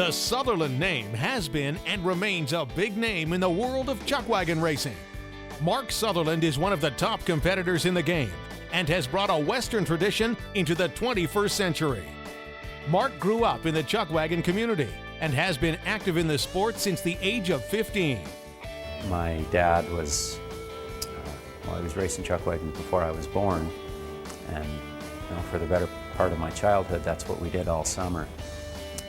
The Sutherland name has been and remains a big name in the world of chuckwagon racing. Mark Sutherland is one of the top competitors in the game and has brought a Western tradition into the 21st century. Mark grew up in the chuckwagon community and has been active in the sport since the age of 15. My dad was, he was racing chuckwagon before I was born, and for the better part of my childhood, that's what we did all summer.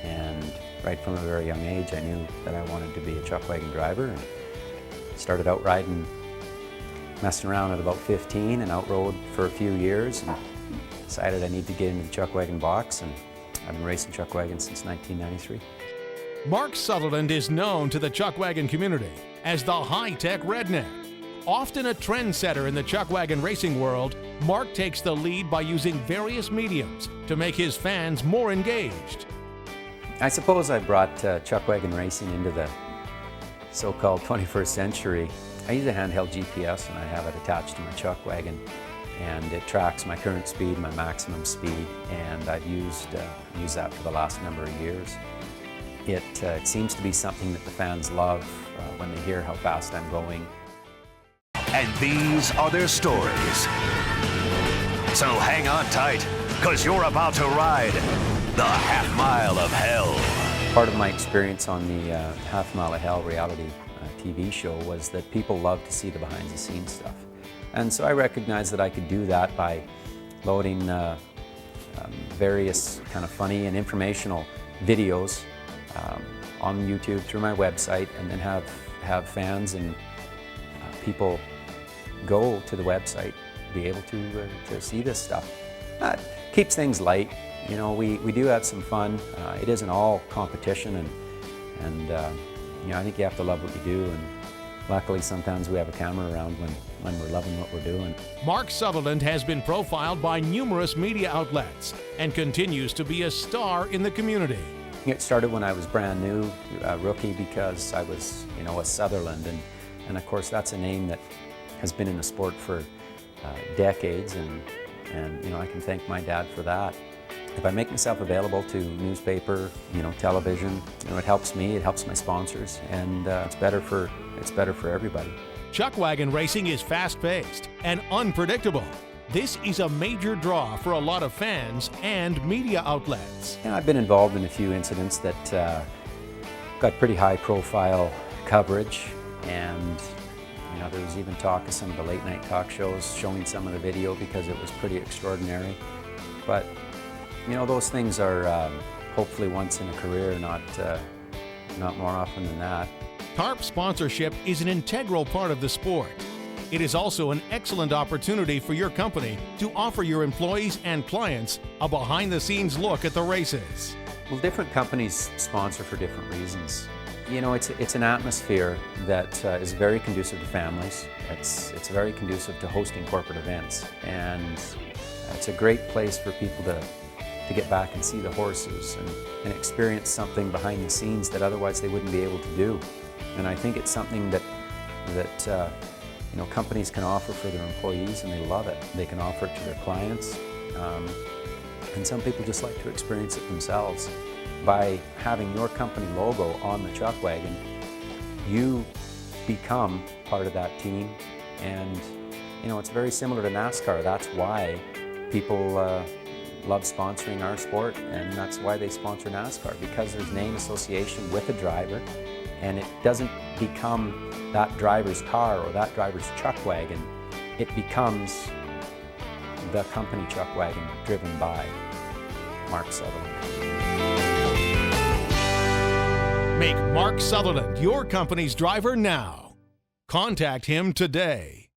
And right from a very young age, I knew that I wanted to be a chuckwagon driver, and started out riding, messing around at about 15, and outrode for a few years, and decided I need to get into the chuckwagon box, and I've been racing chuckwagon since 1993. Mark Sutherland is known to the chuckwagon community as the high-tech redneck. Often a trendsetter in the chuckwagon racing world, Mark takes the lead by using various mediums to make his fans more engaged. I suppose I brought chuckwagon racing into the so-called 21st century. I use a handheld GPS and I have it attached to my chuckwagon, and it tracks my current speed, my maximum speed, and I've used that for the last number of years. It seems to be something that the fans love when they hear how fast I'm going. And these are their stories. So hang on tight, because you're about to ride the Half Mile of Hell. Part of my experience on the Half Mile of Hell reality TV show was that people love to see the behind-the-scenes stuff. And so I recognized that I could do that by loading various kind of funny and informational videos on YouTube through my website, and then have fans and people go to the website, be able to see this stuff. Keeps things light. We do have some fun. It isn't all competition, and I think you have to love what you do, and luckily sometimes we have a camera around when we're loving what we're doing. Mark Sutherland has been profiled by numerous media outlets and continues to be a star in the community. It started when I was brand new, rookie, because I was, a Sutherland, and of course that's a name that has been in the sport for decades, and I can thank my dad for that. If I make myself available to newspaper, television, it helps me, it helps my sponsors, and it's better for everybody. Chuckwagon racing is fast-paced and unpredictable. This is a major draw for a lot of fans and media outlets. I've been involved in a few incidents that got pretty high-profile coverage, and there was even talk of some of the late-night talk shows showing some of the video because it was pretty extraordinary. But those things are hopefully once in a career, not more often than that. Tarp sponsorship is an integral part of the sport. It is also an excellent opportunity for your company to offer your employees and clients a behind-the-scenes look at the races. Well, different companies sponsor for different reasons. It's an atmosphere that is very conducive to families. It's very conducive to hosting corporate events, and it's a great place for people to get back and see the horses and experience something behind the scenes that otherwise they wouldn't be able to do. And I think it's something that companies can offer for their employees, and they love it. They can offer it to their clients, and some people just like to experience it themselves. By having your company logo on the chuckwagon, you become part of that team, and it's very similar to NASCAR. That's why people love sponsoring our sport, and that's why they sponsor NASCAR, because there's name association with a driver, and it doesn't become that driver's car or that driver's chuckwagon. It becomes the company chuckwagon driven by Mark Sutherland. Make Mark Sutherland your company's driver now. Contact him today.